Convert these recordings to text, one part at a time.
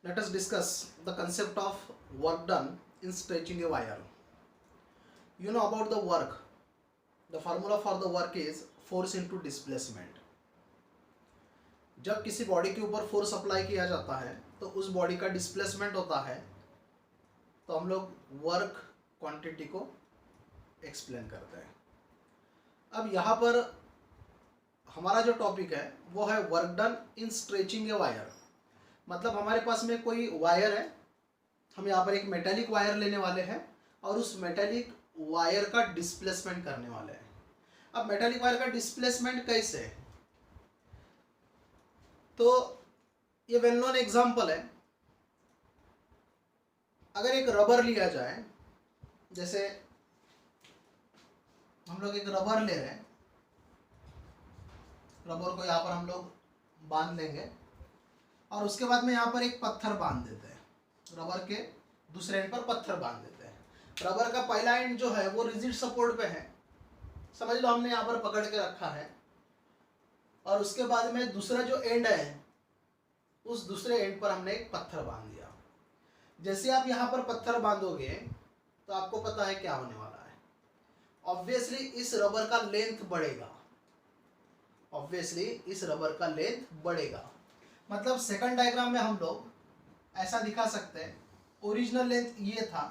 Let us discuss the concept of work done in stretching a wire. You know about the work. The formula for the work is force into displacement. जब किसी body के ऊपर force apply किया जाता है तो उस body का डिस्प्लेसमेंट होता है, तो हम लोग वर्क क्वांटिटी को एक्सप्लेन करते हैं. अब यहाँ पर हमारा जो टॉपिक है वो है work done in stretching a wire. मतलब हमारे पास में कोई वायर है, हम यहाँ पर एक मेटेलिक वायर लेने वाले हैं और उस मेटेलिक वायर का डिस्प्लेसमेंट करने वाले हैं. अब मेटेलिक वायर का डिस्प्लेसमेंट कैसे? तो ये वेल नोन एग्जांपल है. अगर एक रबर लिया जाए, जैसे हम लोग एक रबर ले रहे हैं, रबर को यहाँ पर हम लोग बांध लेंगे और उसके बाद में यहाँ पर एक पत्थर बांध देते हैं. रबर के दूसरे एंड पर पत्थर बांध देते हैं. रबर का पहला एंड जो है वो रिजिड सपोर्ट पे है, समझ लो हमने यहाँ पर पकड़ के रखा है. और उसके बाद में दूसरा जो एंड है उस दूसरे एंड पर हमने एक पत्थर बांध दिया. जैसे आप यहाँ पर पत्थर बांधोगे तो आपको पता है क्या होने वाला है. ऑब्वियसली इस रबर का लेंथ बढ़ेगा. ऑब्वियसली इस रबर का लेंथ बढ़ेगा. मतलब सेकंड डायग्राम में हम लोग ऐसा दिखा सकते हैं, ओरिजिनल लेंथ ये था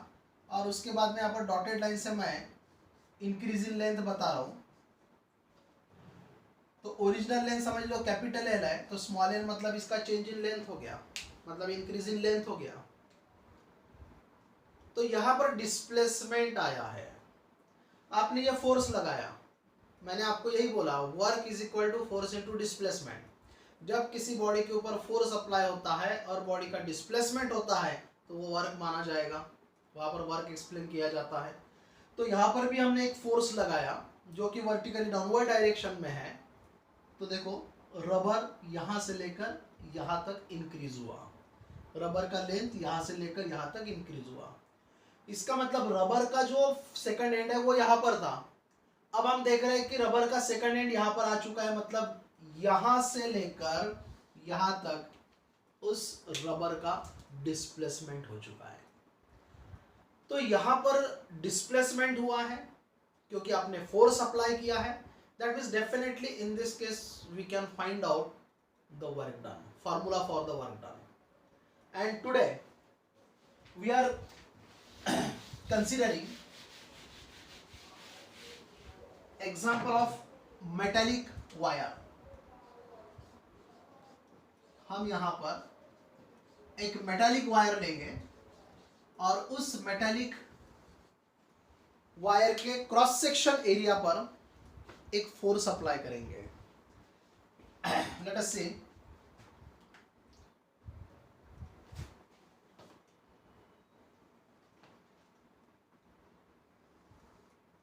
और उसके बाद में यहाँ पर डॉटेड लाइन से मैं इंक्रीजिंग लेंथ बता रहा हूँ. तो ओरिजिनल लेंथ समझ लो कैपिटल एल है, तो स्मॉल एल मतलब इसका चेंज इन लेंथ हो गया, मतलब इंक्रीज इन लेंथ हो गया. तो यहाँ पर डिस्प्लेसमेंट आया है. आपने ये फोर्स लगाया, मैंने आपको यही बोला work is equal to force into displacement. जब किसी बॉडी के ऊपर फोर्स अप्लाई होता है और बॉडी का डिस्प्लेसमेंट होता है तो वो वर्क माना जाएगा, वहाँ पर वर्क एक्सप्लेन किया जाता है. तो यहाँ पर भी हमने एक फोर्स लगाया जो कि वर्टिकली डाउनवर्ड डायरेक्शन में है. तो देखो रबर यहाँ से लेकर यहाँ तक इंक्रीज हुआ, रबर का लेंथ यहाँ से लेकर यहाँ तक इंक्रीज हुआ. इसका मतलब रबर का जो सेकंड एंड है वो यहाँ पर था. अब हम देख रहे हैं कि रबर का सेकंड एंड यहाँ पर आ चुका है, मतलब यहाँ से लेकर यहाँ तक उस रबर का डिस्प्लेसमेंट हो चुका है. तो यहाँ पर डिस्प्लेसमेंट हुआ है क्योंकि आपने फोर्स अप्लाई किया है. That means definitely in this case we can find out the work done, formula for the work done. And today we are considering example of metallic wire. हम यहाँ पर एक मेटालिक वायर लेंगे और उस metallic wire के cross section area पर एक फोर्स अप्लाई करेंगे. Let us see,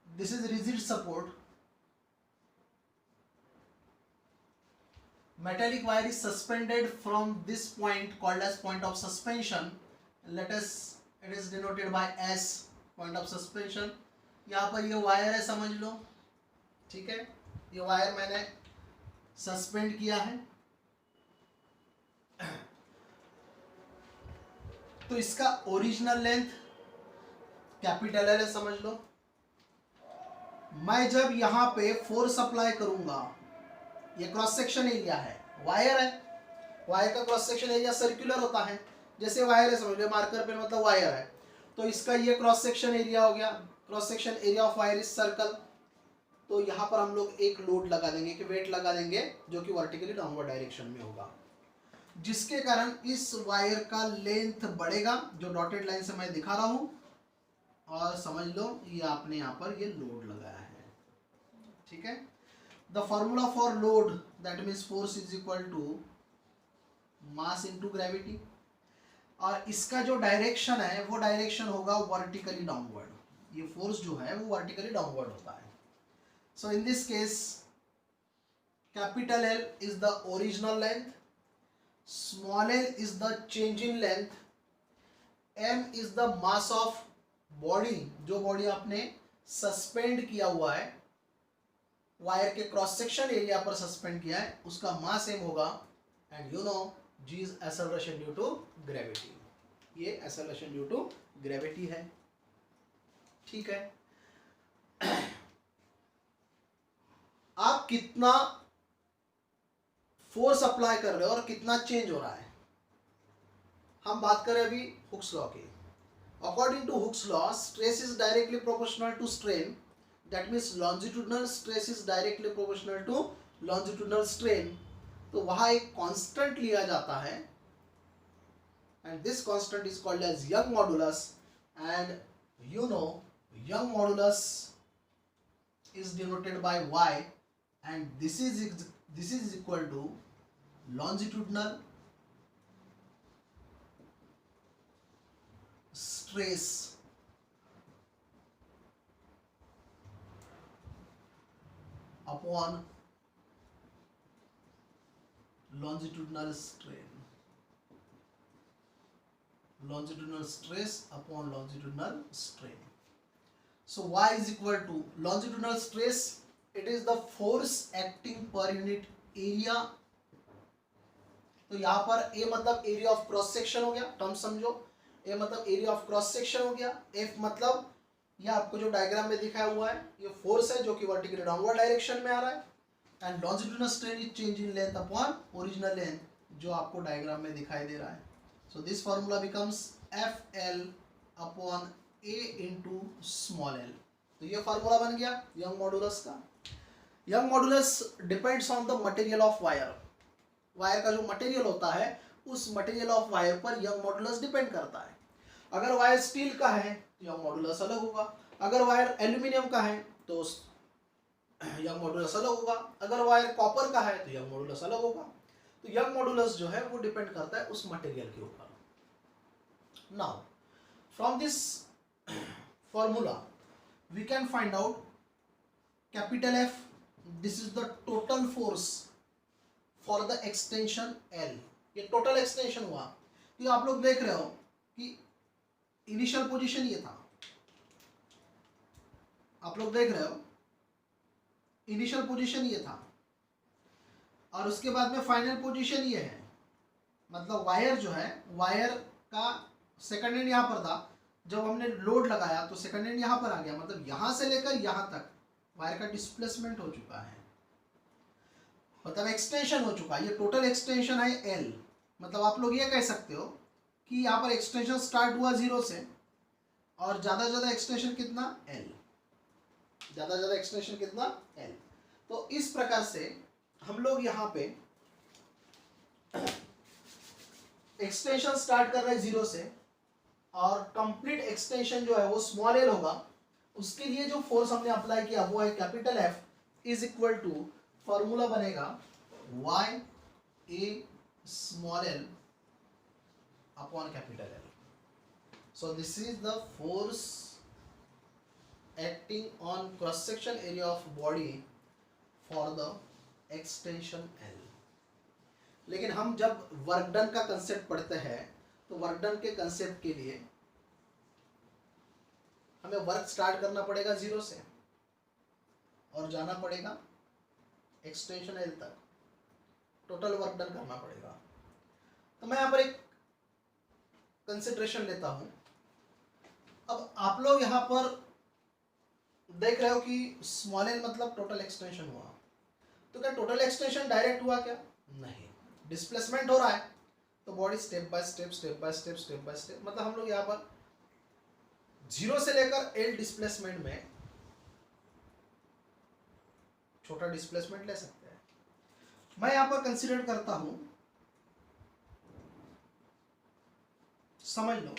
this is rigid support. metallic wire is suspended from this point called as point of suspension. Let us, it is denoted by S, point of suspension. यहाँ पर ये wire है, समझ लो, ठीक है. ये wire मैंने suspend किया है. तो इसका ओरिजिनल लेंथ कैपिटल एल है, समझ लो. मैं जब यहाँ पे फोर्स अप्लाई करूंगा, ये क्रॉस सेक्शन एरिया है, वायर है, वायर का क्रॉस सेक्शन एरिया सर्कुलर होता है. जैसे वायर है, समझ लो मार्कर पे मतलब वायर है, तो इसका ये क्रॉस सेक्शन एरिया हो गया. Cross section area of wire is circle. तो यहाँ पर हम लोग एक लोड लगा देंगे, कि वेट लगा देंगे जो कि वर्टिकली डाउनवर्ड डायरेक्शन में होगा, जिसके कारण इस वायर का लेंथ बढ़ेगा, जो डॉटेड लाइन से मैं दिखा रहा हूँ. और समझ लो ये आपने यहाँ पर ये लोड लगाया है, ठीक है. The formula for load that means force is equal to mass into gravity. और इसका जो डायरेक्शन है वो डायरेक्शन होगा वर्टिकली डाउनवर्ड. ये फोर्स जो है वो वर्टिकली डाउनवर्ड होता है. So in this case, capital L is the original length, small l is the change in length, m is the mass of body, जो बॉडी आपने सस्पेंड किया हुआ है, वायर के क्रॉस सेक्शन एरिया पर suspend किया है, उसका मास m होगा. And you know G is acceleration due to gravity, ये एक्सेलरेशन ड्यू टू ग्रेविटी है, ठीक है। आप कितना फोर्स अप्लाई कर रहे हो और कितना चेंज हो रहा है, हम बात करें अभी हुक्स लॉ की। According to Hooke's law stress is directly proportional to strain, that means longitudinal stress is directly proportional to longitudinal strain. तो वहां एक कांस्टेंट लिया जाता है and this constant is called as Young modulus, and you know Young modulus is denoted by y, and this is equal to longitudinal stress upon longitudinal strain, longitudinal stress upon longitudinal strain. So y is equal to longitudinal stress, it is the force acting per unit area। तो यहाँ पर a मतलब area of cross section हो गया, term समझो, a मतलब area of cross section हो गया, f मतलब यह आपको जो डायग्राम में दिखाया हुआ है ये फोर्स है जो कि वर्टिकली डाउनवर्ड डायरेक्शन में आ रहा है, and longitudinal strain is change in length upon original length जो आपको डायग्राम में दिखाई दे रहा है। So this formula becomes FL upon A into small l। तो ये फार्मूला बन गया यंग मॉडुलस का। Young modulus depends on the material of wire, wire का जो मटेरियल होता है उस मटेरियल ऑफ वायर पर यंग मॉडुलस डिपेंड करता है। अगर वायर स्टील का है तो यंग मॉडुलस अलग होगा, अगर वायर एल्यूमिनियम का है तो यंग मॉडुलस अलग होगा, अगर वायर कॉपर का है तो यंग मॉडुलस अलग होगा। तो यंग मॉडुलस जो है वो डिपेंड करता है उस मटेरियल के ऊपर। Now from this formula we can find out capital F, this is the total force for the extension L, ये टोटल एक्सटेंशन हुआ। तो आप लोग देख रहे हो कि इनिशियल पोजीशन ये था, आप लोग देख रहे हो इनिशियल पोजीशन ये था और उसके बाद में फाइनल पोजीशन ये है। मतलब वायर जो है, वायर का सेकंड एंड यहाँ पर था, जब हमने लोड लगाया तो सेकंड एंड यहाँ पर आ गया, मतलब यहाँ से लेकर यहाँ तक वायर का डिस्प्लेसमेंट हो चुका है, मतलब एक्सटेंशन हो चुका है। ये टोटल एक्सटेंशन है एल। मतलब आप लोग ये कह सकते हो कि यहाँ पर एक्सटेंशन स्टार्ट हुआ 0 से और ज़्यादा से ज़्यादा एक्सटेंशन कितना एल, ज़्यादा से ज़्यादा एक्सटेंशन कितना एल। तो इस प्रकार से हम लोग यहाँ पे एक्सटेंशन स्टार्ट कर रहे हैं 0 से और कंप्लीट एक्सटेंशन जो है वो स्मॉल एल होगा। उसके लिए जो फोर्स हमने अप्लाई किया वो है capital F is equal to, formula बनेगा Y A small L upon capital L. So this is the force acting on cross section area of body for the extension L. लेकिन हम जब work done का concept पढ़ते हैं तो work done के concept के लिए हमें वर्क स्टार्ट करना पड़ेगा 0 से और जाना पड़ेगा एक्सटेंशन एल तक, टोटल वर्क डन करना पड़ेगा। तो मैं यहाँ पर एक कंसिडरेशन लेता हूँ। अब आप लोग यहाँ पर देख रहे हो कि स्मॉल एल मतलब टोटल एक्सटेंशन हुआ, तो क्या टोटल एक्सटेंशन डायरेक्ट हुआ क्या? नहीं, डिस्प्लेसमेंट हो रहा है। तो body step by step step by step step by step, मतलब हम लोग यहाँ पर 0 से लेकर एल डिस्प्लेसमेंट में छोटा डिस्प्लेसमेंट ले सकते हैं। मैं यहाँ पर कंसीडर करता हूं, समझ लो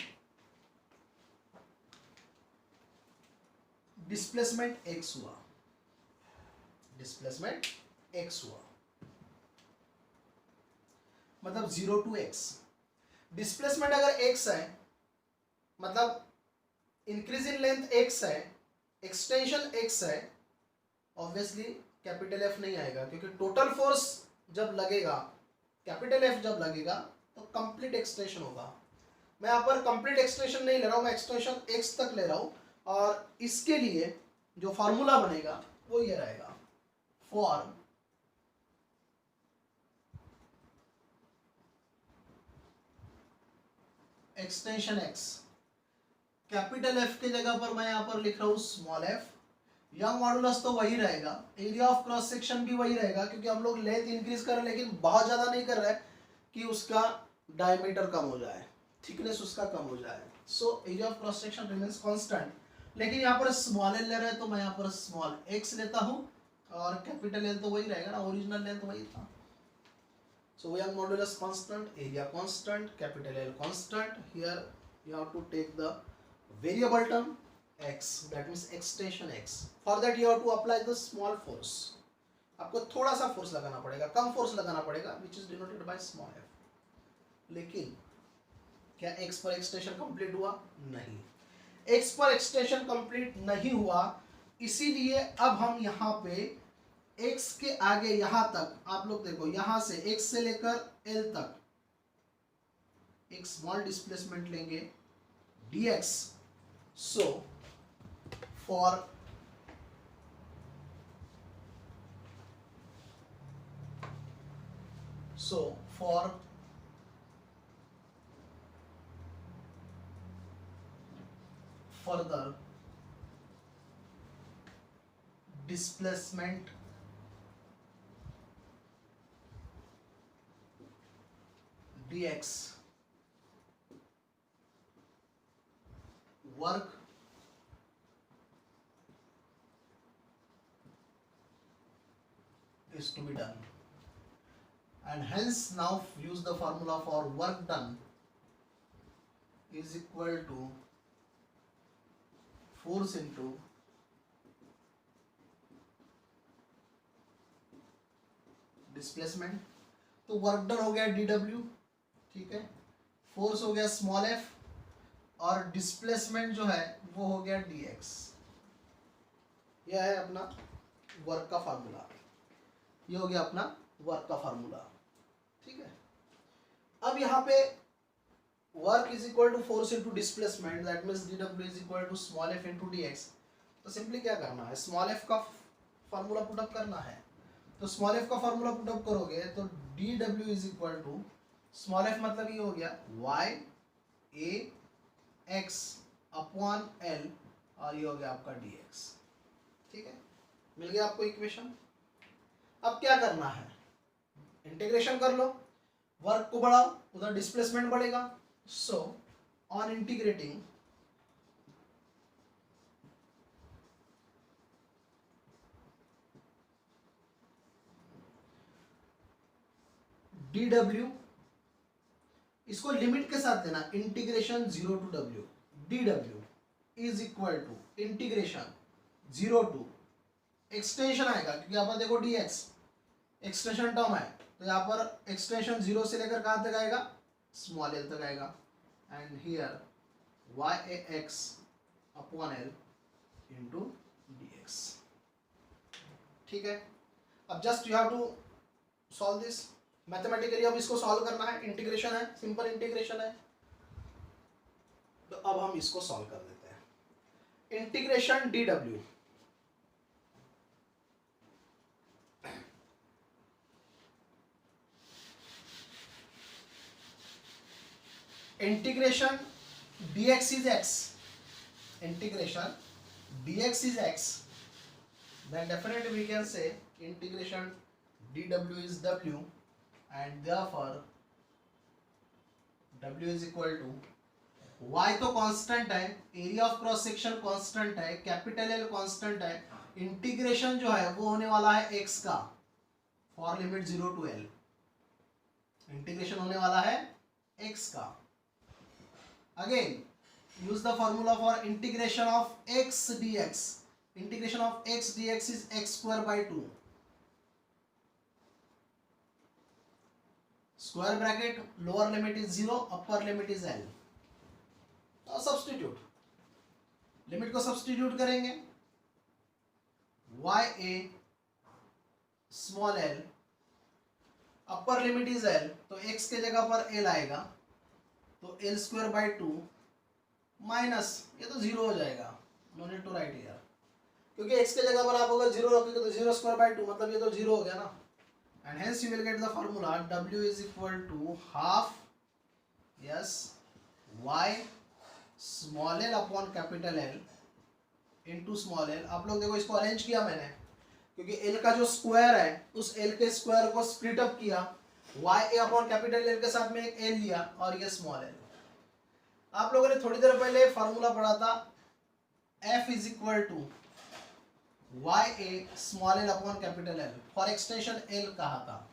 डिस्प्लेसमेंट x हुआ, डिस्प्लेसमेंट x हुआ, मतलब 0 to x। डिस्प्लेसमेंट अगर x है मतलब इंक्रीज इन लेंथ x है, एक्सटेंशन x है, ऑब्वियसली कैपिटल F नहीं आएगा, क्योंकि टोटल फोर्स जब लगेगा, कैपिटल F जब लगेगा तो कंप्लीट एक्सटेंशन होगा। मैं यहाँ पर कंप्लीट एक्सटेंशन नहीं ले रहा हूँ, मैं एक्सटेंशन x तक ले रहा हूँ, और इसके लिए जो फार्मूला बनेगा वो ये रहेगा, for extension x, capital F के जगह पर मैं यहाँ पर लिख रहा हूँ स्मॉल एफ। यंग मॉडुलस तो वही रहेगा, एरिया ऑफ क्रॉस सेक्शन भी वही रहेगा, क्योंकि हम लोग लेंथ इंक्रीज कर रहे हैं लेकिन बहुत ज़्यादा नहीं कर रहे हैं कि उसका डायमीटर कम हो जाए, थिकनेस उसका कम हो जाए। So area of cross section remains constant, लेकिन यहाँ पर स्मॉल एल ले रहे हैं तो मैं यहाँ पर स्मॉल एक्स लेता हूँ और कैपिटल एल तो वही रहेगा ना, ओरिजिनल लेंथ वही था। So young modulus constant, area constant, capital L constant. Here you have to take the variable term x, that means extension x. For that you have to apply the small force. आपको थोड़ा सा force लगाना पड़ेगा, कम force लगाना पड़ेगा, which is denoted by small f. लेकिन क्या x पर एक्सटेंशन कंप्लीट हुआ? नहीं, x पर एक्सटेंशन कंप्लीट नहीं हुआ, इसीलिए अब हम यहाँ पे x के आगे यहाँ तक, आप लोग देखो यहाँ से x से लेकर l तक एक स्मॉल डिस्प्लेसमेंट लेंगे dx. So for further displacement dx, work is to be done, and hence now use the formula for work done is equal to force into displacement. तो वर्क डन हो गया dw, ठीक है, force हो गया small f और displacement जो है वो हो गया dx। यह है अपना वर्क का फार्मूला, ये हो गया अपना वर्क का फार्मूला, ठीक है। अब यहाँ पे work is equal to force into displacement, that means dw is equal to small f into dx। तो सिंपली क्या करना है, स्मॉल f का फार्मूला पुट अप करना है। तो स्मॉल f का फार्मूला पुट अप करोगे तो dw is equal to small f मतलब ये हो गया y a x upon l और ये हो गया आपका dx, ठीक है, मिल गया आपको इक्वेशन। अब क्या करना है, इंटीग्रेशन कर लो, वर्क को बढ़ाओ, उधर डिस्प्लेसमेंट बढ़ेगा। सो ऑन इंटीग्रेटिंग dw, इसको लिमिट के साथ देना, integration 0 to w, dw is equal to integration 0 to extension आएगा, क्योंकि यहाँ पर देखो dx एक्सटेंशन टर्म है, तो यहाँ पर एक्सटेंशन 0 से लेकर कहाँ तक आएगा, स्मॉल l तक आएगा, and here y a x upon l into dx, ठीक है। अब just you have to solve this mathematically. अब इसको सॉल्व करना है, इंटीग्रेशन है, सिंपल इंटीग्रेशन है, तो अब हम इसको सॉल्व कर देते हैं। Integration dw, integration dx is x, integration dx is x, then definitely we can say integration dw is w, and therefore w is equal to y तो कांस्टेंट है, area of cross section constant है, capital L constant है, integration जो है वो होने वाला है x का, for limit 0 to l, integration होने वाला है x का। Again, use the formula for integration of x dx. Integration of x dx is x square by 2. Square bracket, lower limit is 0, upper limit is l. Now substitute. Limit को substitute करेंगे, y a small l, upper limit is l, तो x के जगह पर l आएगा, तो L square by 2 minus, ये तो 0 हो जाएगा, no need to write here, क्योंकि x के जगह पर आप अगर 0 रखोगे तो 0 स्क्वायर बाई 2 मतलब ये तो 0 हो गया ना, and hence you will get the formula w is equal to half, yes, y small L upon capital L into small L. आप लोग देखो इसको अरेंज किया मैंने, क्योंकि एल का जो स्क्वायर है उस एल के स्क्वायर को स्प्लिट अप किया, वाई ए अपॉन कैपिटल एल के साथ में एक एल लिया और ये स्मॉल एल। आप लोगों ने थोड़ी देर पहले फॉर्मूला पढ़ा था F is equal to Y A small L upon capital L, for extension L कहा था।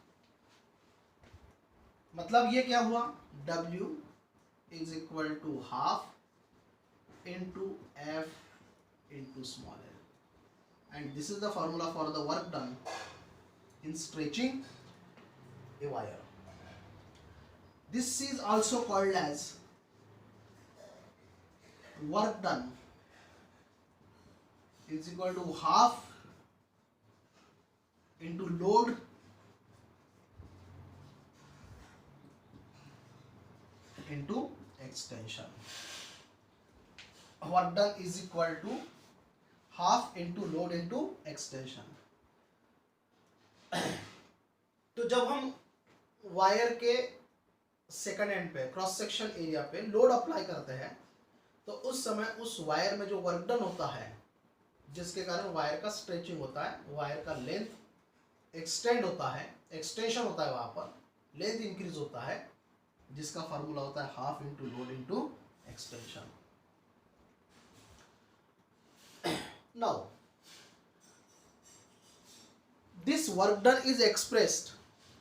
मतलब ये क्या हुआ, W is equal to half into F into small l, and this is the formula for the work done in stretching a wire. This is also called as work done is equal to half into load into extension. Work done is equal to half into load into extension. तो जब हम wire के second and पे cross section area पे load apply करते हैं तो उस समय उस वायर में जो वर्क डन होता है, जिसके कारण वायर का स्ट्रेचिंग होता है, वायर का लेंथ एक्सटेंड होता है, एक्सटेंशन होता है, वहां पर लेंथ इंक्रीज होता है, जिसका फार्मूला होता है half into load into extension. Now, this work done is expressed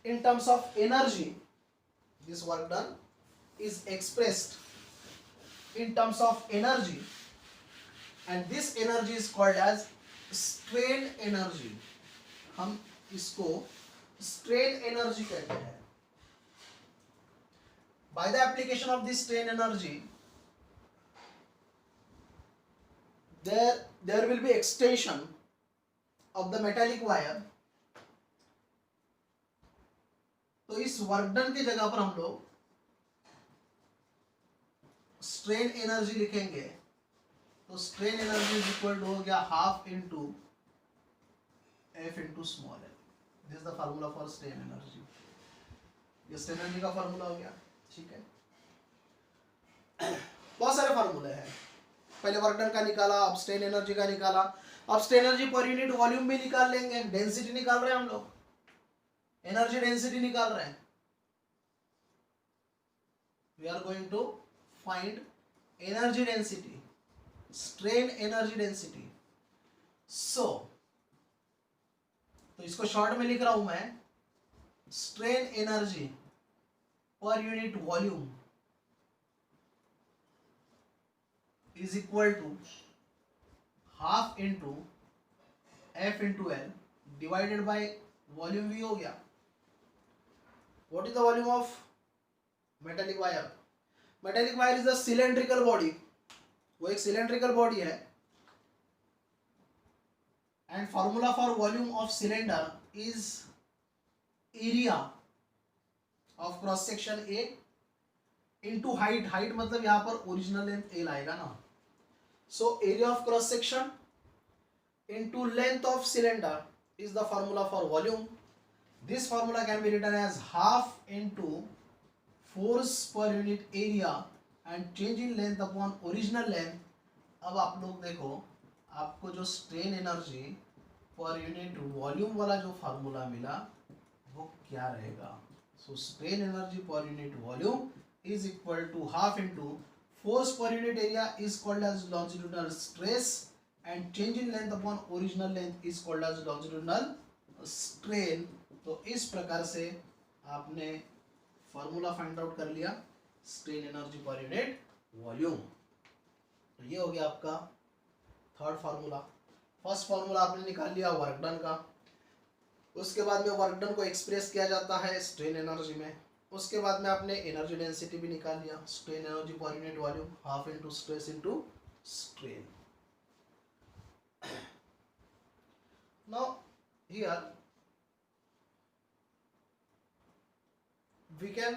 in terms of energy. This work done is expressed in terms of energy, and this energy is called as strain energy. हम इसको strain energy कहते हैं। By the application of this strain energy, there will be extension of the metallic wire. तो इस work done की जगह पर हम लोग स्ट्रेन एनर्जी लिखेंगे, तो strain energy is equal to हो गया half into F into small L. This is the formula for strain energy. ये स्ट्रेन एनर्जी का फार्मूला हो गया, ठीक है। बहुत सारे फार्मूले हैं, पहले वर्क डन का निकाला, अब स्ट्रेन एनर्जी का निकाला, अब strain energy per unit volume भी निकाल लेंगे। डेंसिटी निकाल रहे हैं हम लोग, एनर्जी डेंसिटी निकाल रहे हैं। We are going to find energy density, strain energy density. So तो इसको शॉर्ट में लिख रहा हूं मैं, strain energy per unit volume is equal to half into F into L divided by volume V हो गया। What is the volume of metallic wire? Metallic wire is a cylindrical body, वो एक cylindrical body है, and formula for volume of cylinder is area of cross section A into height। height मतलब यहाँ पर original length L आएगा ना, so area of cross section into length of cylinder is the formula for volume. This formula can be written as half into force per unit area and change in length upon original length. अब आप लोग देखो, आपको जो strain energy per unit volume वाला जो formula मिला वो क्या रहेगा। So strain energy per unit volume is equal to half into force per unit area is called as longitudinal stress, and change in length upon original length is called as longitudinal strain। तो इस प्रकार से आपने formula find out कर लिया strain energy per unit volume. तो ये हो गया आपका थर्ड फार्मूला। फर्स्ट फार्मूला आपने निकाल लिया वर्क डन का, उसके बाद में वर्क डन को एक्सप्रेस किया जाता है स्ट्रेन एनर्जी में, उसके बाद में आपने एनर्जी डेंसिटी भी निकाल लिया, strain energy per unit volume half into stress into strain. Now here we can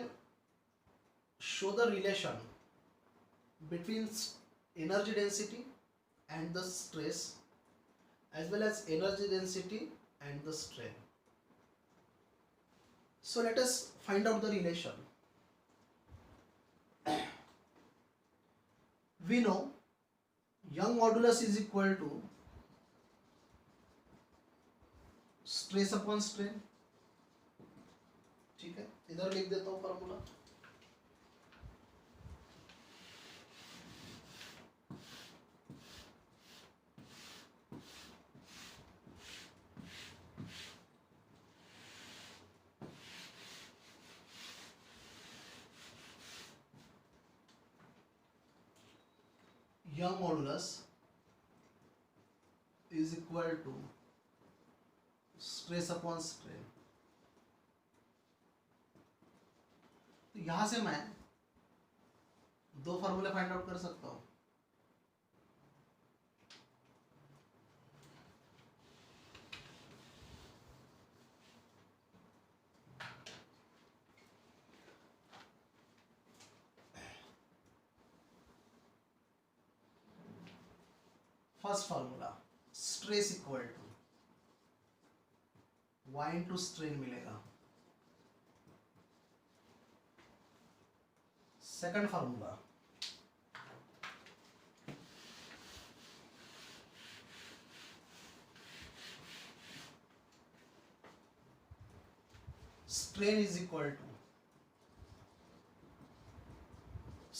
show the relation between energy density and the stress as well as energy density and the strain. So let us find out the relation. We know Young modulus is equal to stress upon strain. ठीक है, इधर लिख देता हूं formula. Young modulus is equal to stress upon strain। तो यहां से मैं दो फॉर्मूले फाइंड आउट कर सकता हूं। First formula stress equal to y into strain मिलेगा। Second formula strain is equal to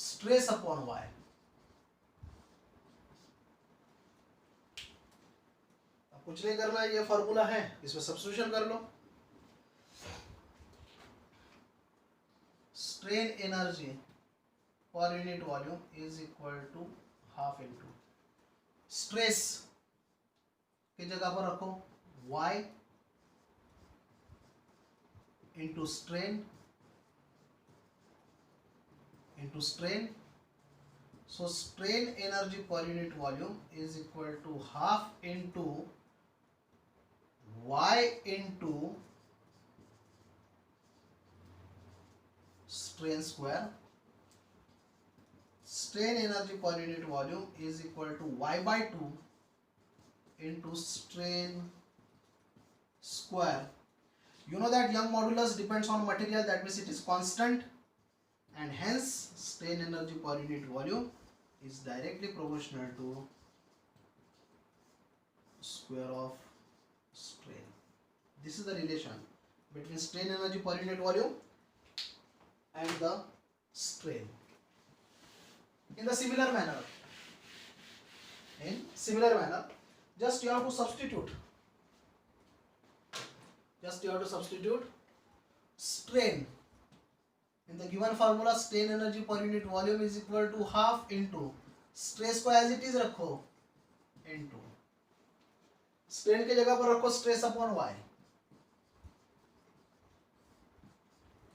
stress upon y। कुछ नहीं करना है, ये फॉर्मूला है, इसमें सब्स्टिट्यूशन कर लो। Strain energy per unit volume is equal to half into stress की जगह पर रखो y into strain into strain. So strain energy per unit volume is equal to half into y into strain square। strain energy per unit volume is equal to y by 2 into strain square। You know that Young modulus depends on material, that means it is constant, and hence strain energy per unit volume is directly proportional to square of strain। This is the relation between strain energy per unit volume and the strain। In the similar manner, just you have to substitute strain in the given formula। strain energy per unit volume is equal to half into stress को as it is रखो into strain के जगह पर रखो stress upon y।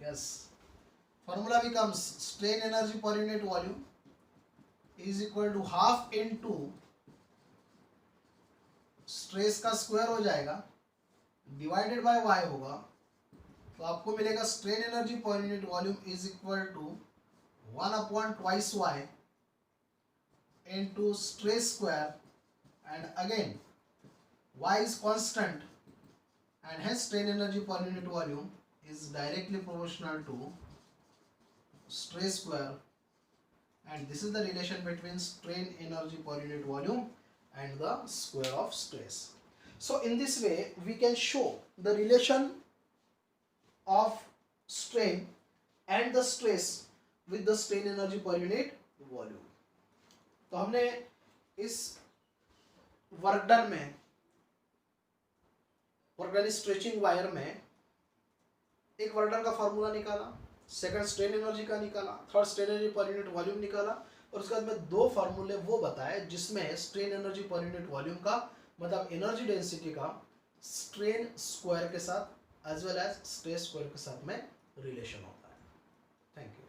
Yes, formula becomes strain energy per unit volume is equal to half into stress का square हो जाएगा divided by y होगा, तो आपको मिलेगा strain energy per unit volume is equal to 1 upon twice y into stress square and again y is constant and hence strain energy per unit volume is directly proportional to stress square, and this is the relation between strain energy per unit volume and the square of stress। So in this way we can show the relation of strain and the stress with the strain energy per unit volume। तो हमने इस work done में work stretching wire में एक work done का formula निकाला, second strain energy का निकाला, third strain energy per unit volume निकाला, और उसके बाद में दो फार्मूले वो बताए जिसमें strain energy per unit volume का मतलब एनर्जी डेंसिटी का स्ट्रेन स्क्वायर के साथ as well as stress square के साथ में रिलेशन होता है। Thank you.